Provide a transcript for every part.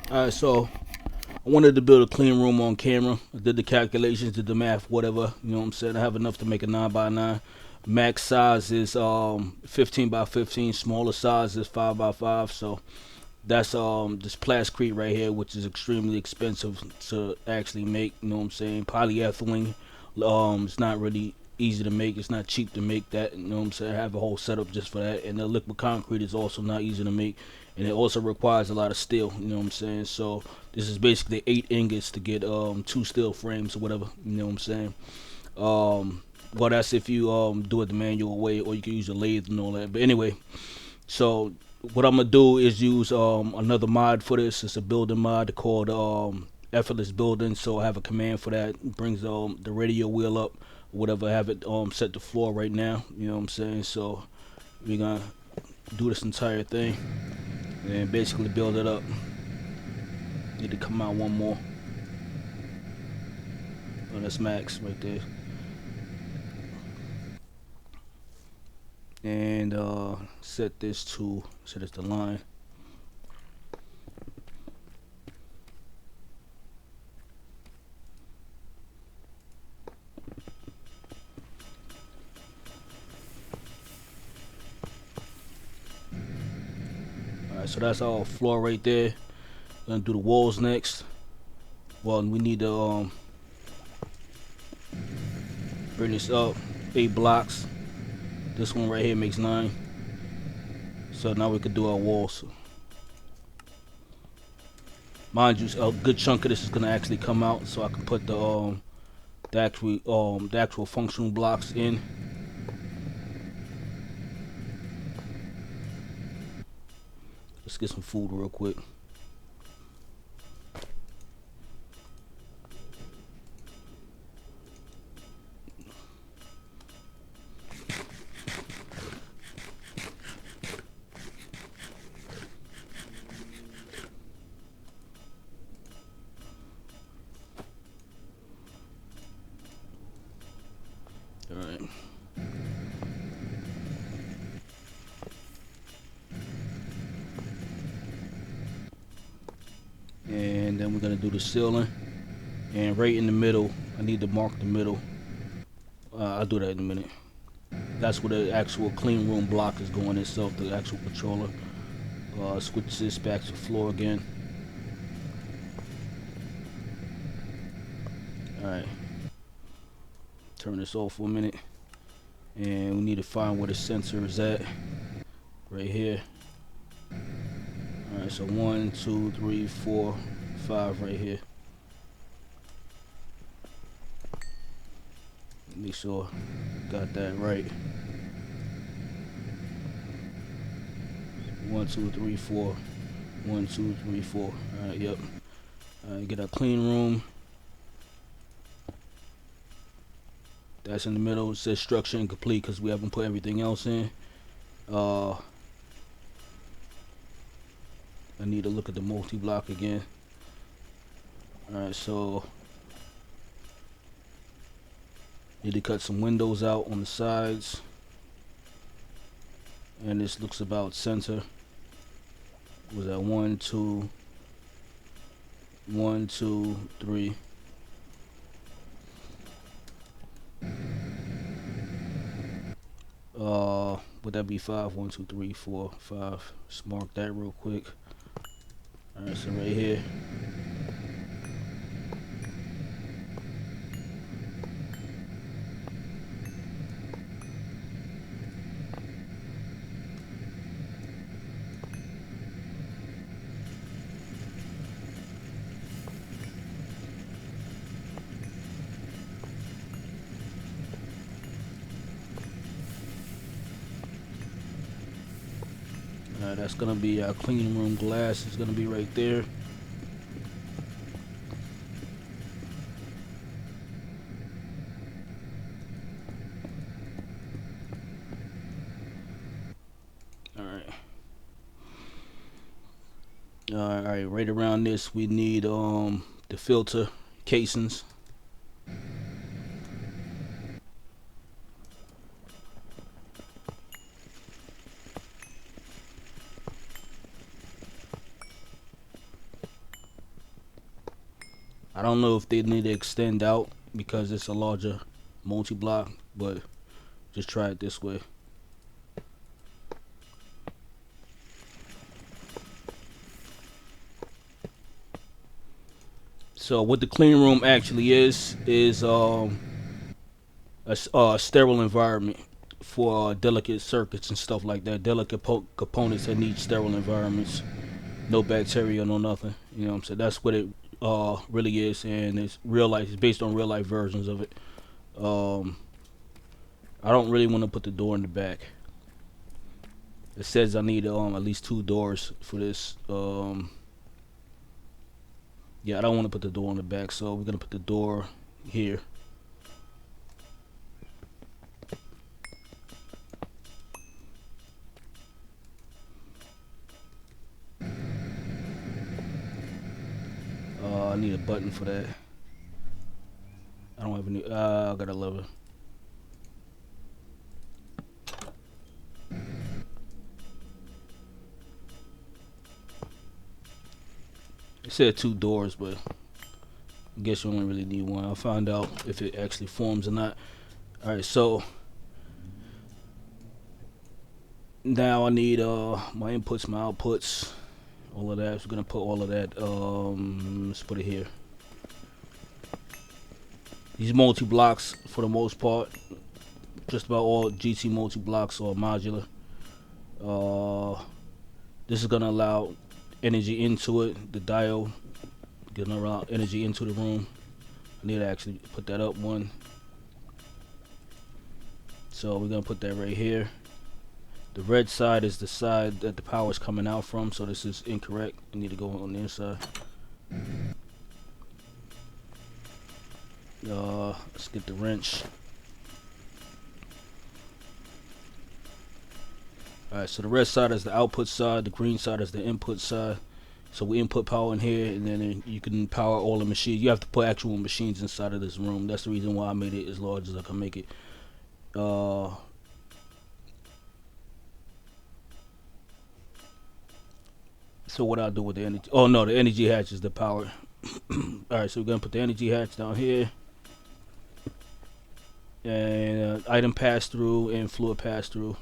Alright, so I wanted to build a clean room on camera. I did the calculations, did the math, whatever. You know what I'm saying? I have enough to make a 9 by 9. Max size is 15 by 15. Smaller size is 5 by 5. So that's this plasticrete right here, which is extremely expensive to actually make. You know what I'm saying? Polyethylene, it's not really easy to make. It's not cheap to make that. You know what I'm saying? I have a whole setup just for that. And the liquid concrete is also not easy to make, and it also requires a lot of steel. You know what I'm saying? So this is basically 8 ingots to get 2 steel frames or whatever. You know what I'm saying? Well, that's if you do it the manual way, or you can use a lathe and all that. But anyway, so what I'm gonna do is use another mod for this. It's a building mod called effortless building. So I have a command for that. It brings the radio wheel up, whatever. I have it set to floor right now. You know what I'm saying? So we're gonna do this entire thing and basically build it up. Need to come out one more. Oh, that's max right there. And set this to set this to line. Alright, so that's our floor right there. Gonna do the walls next. Well, we need to bring this up 8 blocks. This one right here makes 9. So now we could do our walls. Mind you, a good chunk of this is gonna actually come out, so I can put the actual functional blocks in. Let's get some food real quick. All right. And then we're gonna do the ceiling. And right in the middle, I need to mark the middle. I'll do that in a minute. That's where the actual clean room block is going itself, the actual controller. Switch this back to floor again. Alright. Turn this off for a minute. And we need to find where the sensor is at. Right here. Alright, so 1, 2, 3, 4, 5 right here. Make sure got that right. 1, 2, 3, 4. 1, 2, 3, 4. Alright, yep. Alright, get our clean room. That's in the middle. It says structure incomplete because we haven't put everything else in. I need to look at the multi-block again. Alright, so need to cut some windows out on the sides. And this looks about center. Was that 1, 2, 1, 2, 3. Would that be 5? 1, 2, 3, 4, 5. Just mark that real quick. Alright, so right here. That's gonna be our clean room glass. Is gonna be right there. All right. All right. Right around this, we need the filter casings. I don't know if they need to extend out because it's a larger multi-block, but just try it this way. So what the clean room actually is a sterile environment for delicate circuits and stuff like that. Delicate components that need sterile environments, no bacteria, no nothing. You know what I'm saying? That's what it really is, and it's real life. It's based on real life versions of it. Um, I don't really want to put the door in the back. It says I need at least 2 doors for this. Yeah, I don't want to put the door in the back, so we're gonna put the door here. I need a button for that. I don't have any. I got a lever. It said 2 doors, but I guess you only really need one. I'll find out if it actually forms or not. Alright, so now I need my inputs, my outputs, all of that. So we're gonna put all of that. Let's put it here. These multi blocks, for the most part, just about all GT multi blocks are modular. This is gonna allow energy into it. The diode gonna allow energy into the room. I need to actually put that up one. So we're gonna put that right here. The red side is the side that the power is coming out from, so this is incorrect. I need to go on the inside. Let's get the wrench. Alright, so the red side is the output side, the green side is the input side. So we input power in here, and then you can power all the machines. You have to put actual machines inside of this room. That's the reason why I made it as large as I can make it. So what I'll do with the energy? Oh no, the energy hatch is the power. Alright, so we're gonna put the energy hatch down here, and item pass through and fluid pass through.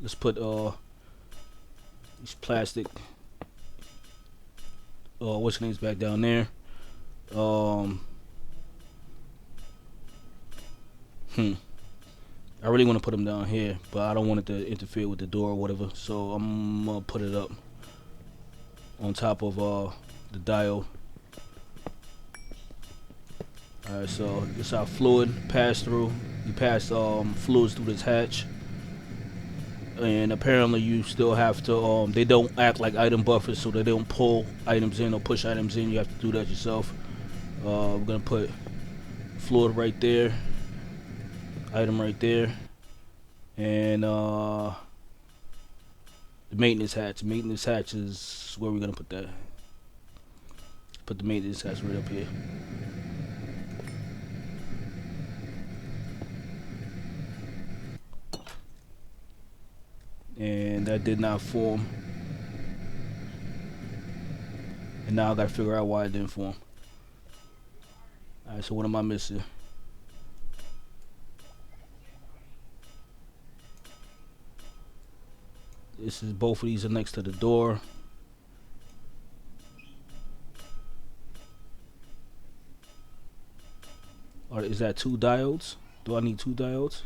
Let's put these plastic what's name's back down there. I really want to put them down here, but I don't want it to interfere with the door or whatever. So I'm gonna put it up on top of the diode. Alright, so this is our fluid pass through. You pass fluids through this hatch, and apparently you still have to. They don't act like item buffers, so they don't pull items in or push items in. You have to do that yourself. We're gonna put fluid right there, item right there, and the maintenance hatch. Maintenance hatch is where we're gonna put that. Put the maintenance hatch right up here. And that did not form. And now I gotta figure out why it didn't form. Alright, so what am I missing? This is, both of these are next to the door. Or is that 2 diodes? Do I need 2 diodes?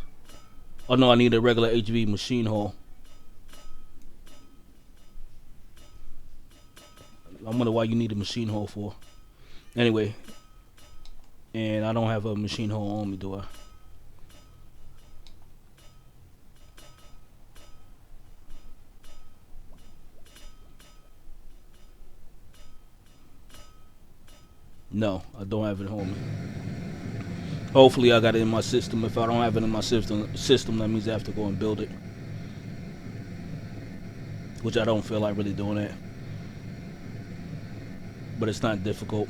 Oh no, I need a regular HV machine hole. I wonder why you need a machine hole for. Anyway, and I don't have a machine hole on me, do I? No, I don't have it on me. Hopefully I got it in my system. If I don't have it in my system, that means I have to go and build it. Which I don't feel like really doing that. But it's not difficult.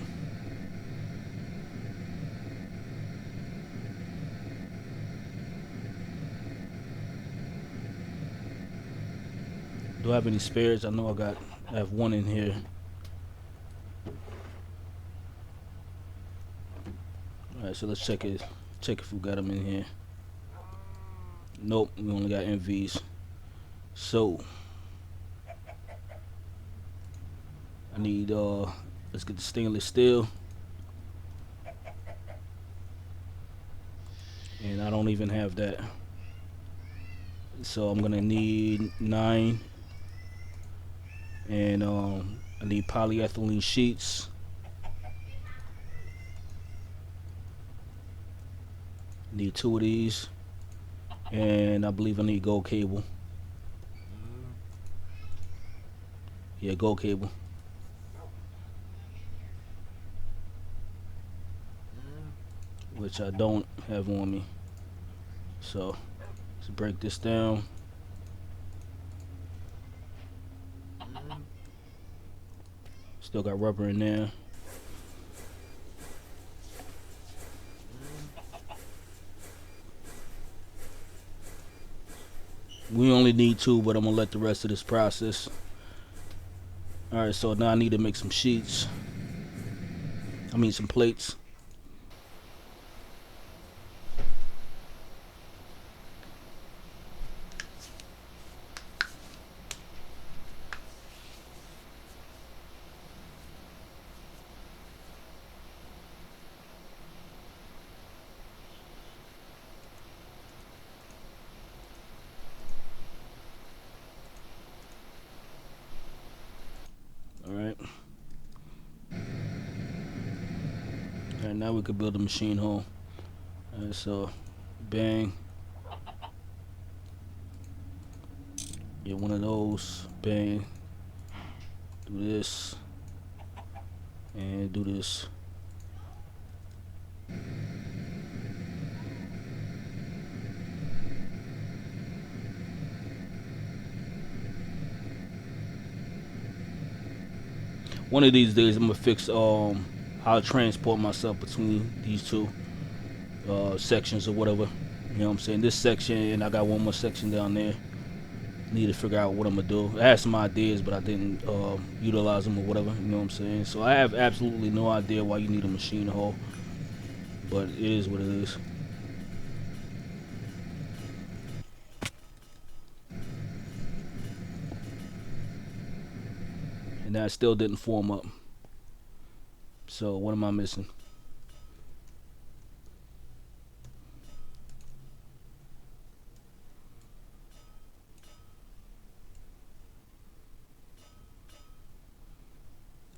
Do I have any spares? I know I have one in here. Alright, so let's check it. Check if we got them in here. Nope, we only got MVs. So I need let's get the stainless steel. And I don't even have that. So I'm gonna need 9. And I need polyethylene sheets. Need 2 of these. And I believe I need gold cable. Yeah, gold cable. Which I don't have on me. So let's break this down. Still got rubber in there. We only need 2, but I'm gonna let the rest of this process. Alright, so now I need to make some sheets. I mean some plates. Alright. Alright, now we could build a machine hole. Alright, so bang. Get one of those. Bang. Do this. And do this. One of these days I'm gonna fix how I transport myself between these two sections or whatever. You know what I'm saying? This section, and I got one more section down there. Need to figure out what I'm gonna do. I had some ideas, but I didn't utilize them or whatever. You know what I'm saying? So I have absolutely no idea why you need a machine hole, but it is what it is. And that still didn't form up. So what am I missing?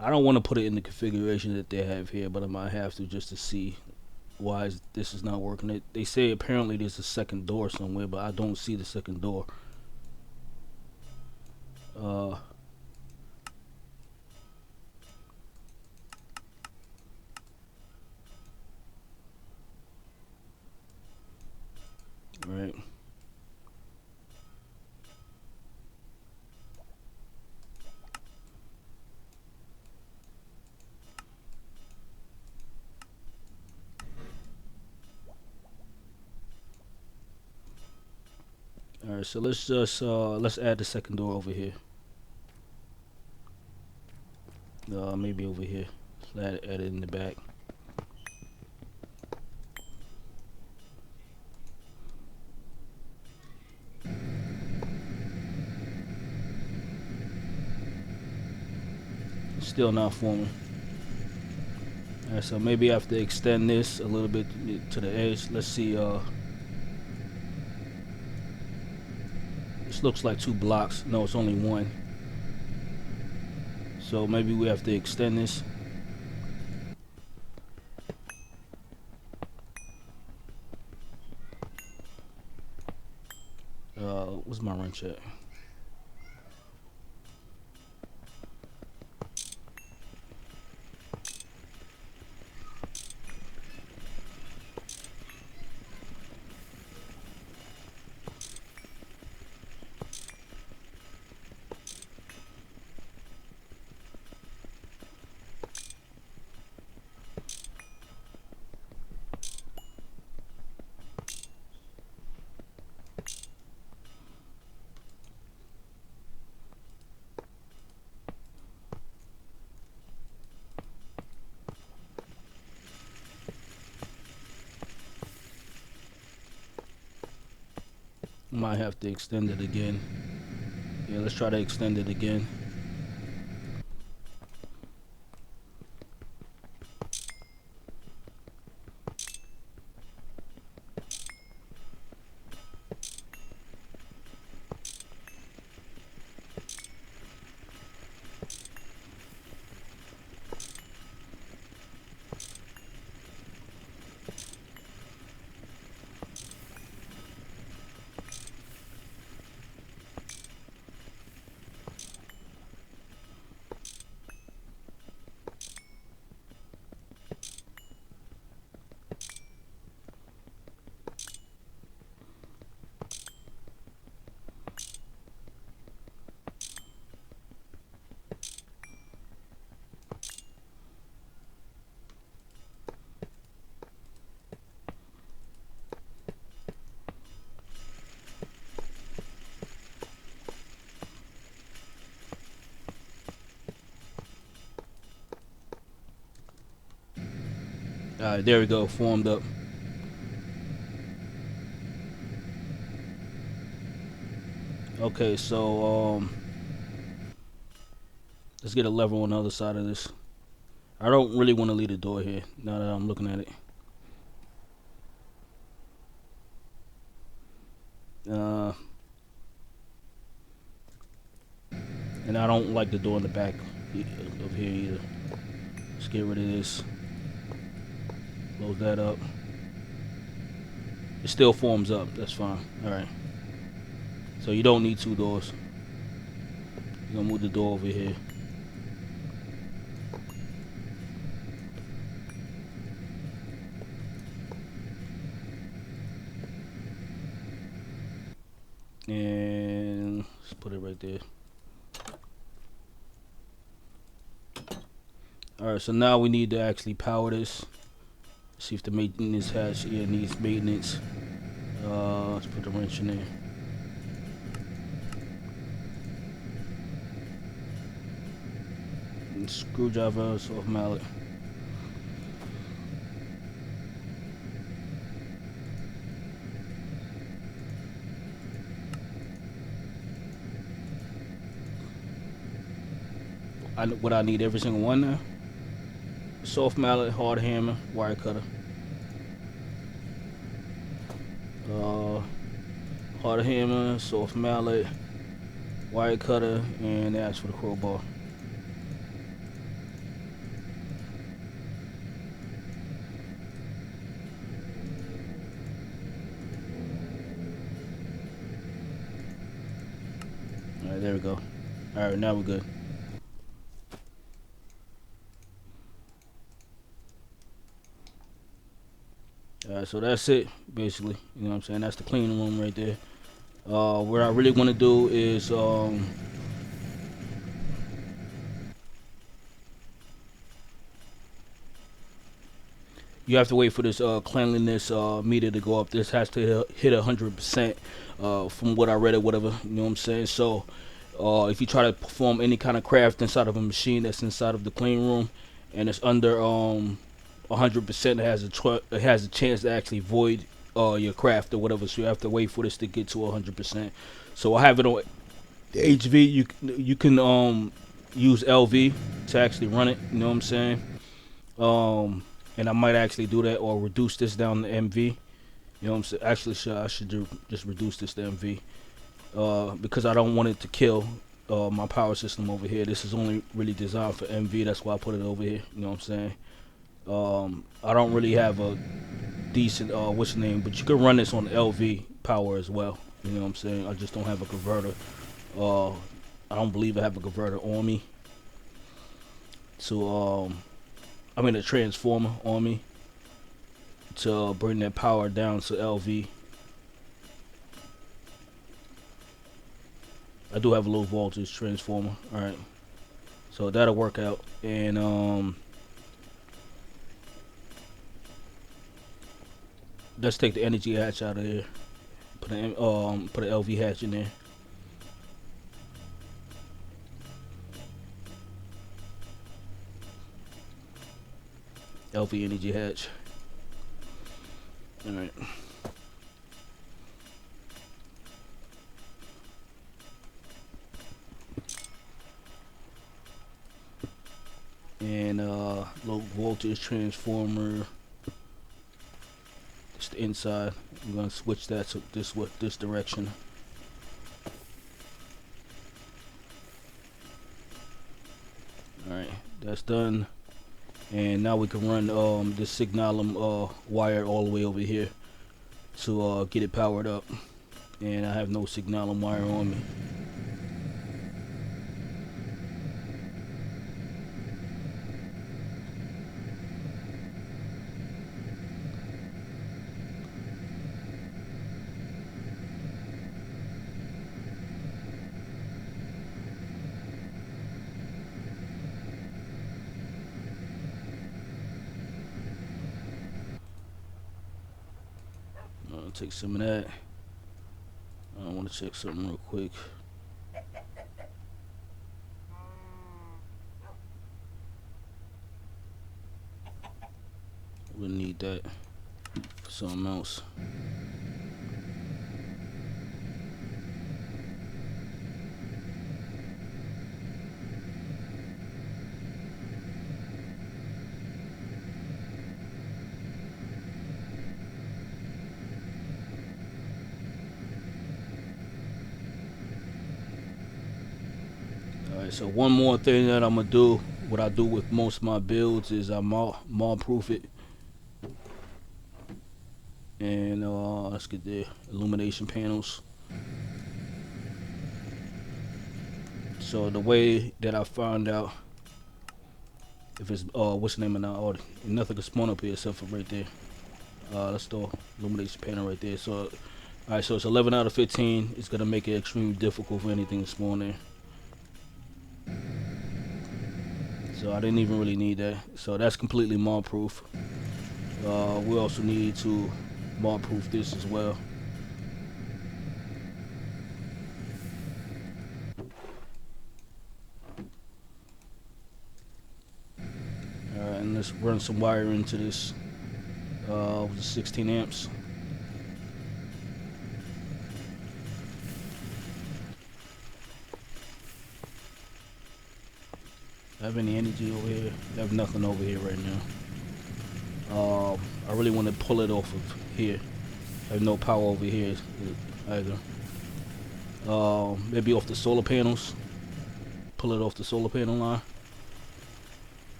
I don't want to put it in the configuration that they have here, but I might have to just to see why this is not working. They say apparently there's a second door somewhere, but I don't see the second door. Right. Alright, so let's just let's add the second door over here. Maybe over here. Let's add it in the back. Still not forming. Alright, so maybe I have to extend this a little bit to the edge. Let's see. This looks like 2 blocks. No, it's only 1. So maybe we have to extend this. What's my wrench at? might have to extend it again. Yeah, let's try to extend it again. Alright, there we go, formed up. Okay, so let's get a lever on the other side of this. I don't really want to leave the door here now that I'm looking at it. And I don't like the door in the back of here either. Let's get rid of this. Close that up. It still forms up. That's fine. Alright. So you don't need two doors. You're gonna move the door over here. And let's put it right there. Alright, so now we need to actually power this. See if the maintenance hatch needs maintenance. Let's put the wrench in there. And screwdriver, soft mallet. What I need every single one now. Soft mallet, hard hammer, wire cutter. Hard hammer, soft mallet, wire cutter, and that's for the crowbar. Alright, there we go. Alright, now we're good. Alright, so that's it, basically. You know what I'm saying? That's the clean room right there. What I really want to do is you have to wait for this cleanliness meter to go up. This has to hit 100% from what I read or whatever. You know what I'm saying? So if you try to perform any kind of craft inside of a machine that's inside of the clean room and it's under 100%, it has a chance to actually void your craft or whatever. So you have to wait for this to get to 100%. So I have it on HV. You can use LV to actually run it. You know what I'm saying? And I might actually do that or reduce this down to MV. You know what I'm saying? Actually, I should just reduce this to MV because I don't want it to kill my power system over here. This is only really designed for MV. That's why I put it over here. You know what I'm saying? I don't really have a decent what's the name, but you can run this on LV power as well. You know what I'm saying? I just don't have a converter. I don't believe I have a converter on me. So I mean a transformer on me to bring that power down to LV. I do have a low voltage transformer. Alright, so that'll work out. And let's take the energy hatch out of there. Put an LV hatch in there. LV energy hatch. Alright. and low voltage transformer. It's the inside. I'm gonna switch that to this direction. Alright, that's done. And now we can run this signalum wire all the way over here to get it powered up. And I have no signalum wire on me. I'll take some of that. I want to check something real quick. We'll need that for something else. Alright, so one more thing that I'm gonna do, what I do with most of my builds, is I mold proof it. And let's get the illumination panels. So the way that I found out if it's what's the name of now, nothing can spawn up here except for right there. Let's do illumination panel right there. So alright, so it's 11 out of 15. It's gonna make it extremely difficult for anything to spawn there. So I didn't even really need that. So that's completely mold proof. We also need to mold proof this as well. Alright, and let's run some wire into this with the 16 amps. I have any energy over here? I have nothing over here right now. I really want to pull it off of here. I have no power over here either. Maybe off the solar panels. Pull it off the solar panel line.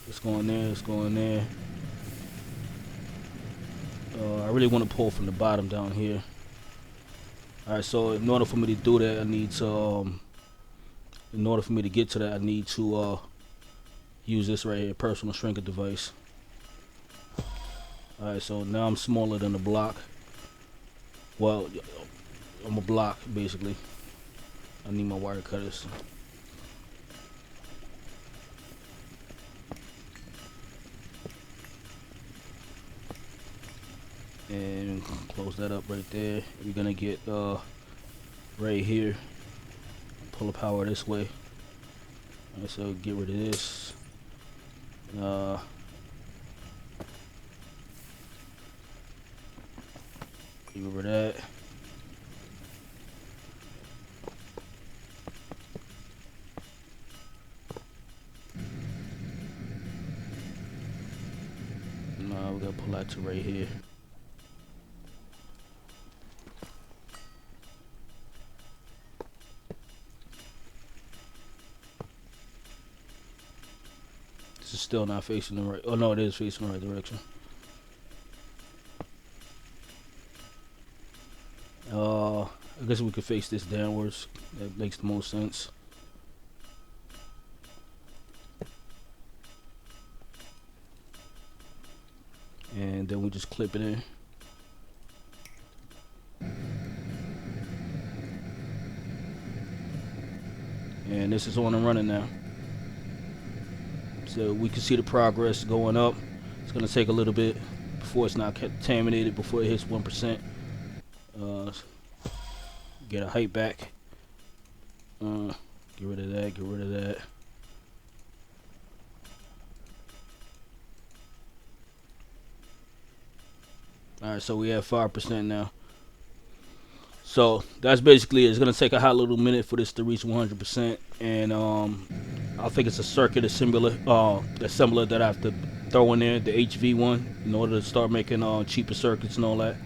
Let's go in there. Let's go in there. I really want to pull from the bottom down here. Alright, so in order for me to do that, I need to in order for me to get to that, I need to use this right here, personal shrinker device. Alright, so now I'm smaller than the block. Well, I'm a block basically. I need my wire cutters. And close that up right there. We're gonna get right here. Pull the power this way. Alright, so get rid of this. Get rid of that. Now we gotta pull that to right here. This is still not facing the right. Oh no, it is facing the right direction. I guess we could face this downwards. That makes the most sense. And then we just clip it in. And this is on and running now. So we can see the progress going up. It's gonna take a little bit before it's not contaminated, before it hits 1%. Get a height back. Get rid of that, get rid of that. Alright, so we have 5% now. So that's basically it. It's gonna take a hot little minute for this to reach 100%, and I think it's a circuit assembler that I have to throw in there, the HV one, in order to start making cheaper circuits and all that.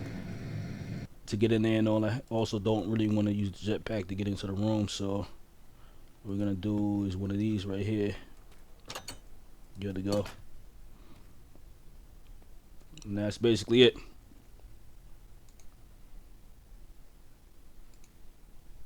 To get in there and all that. Also, don't really want to use the jetpack to get into the room, so what we're gonna do is one of these right here. Good to go. And that's basically it.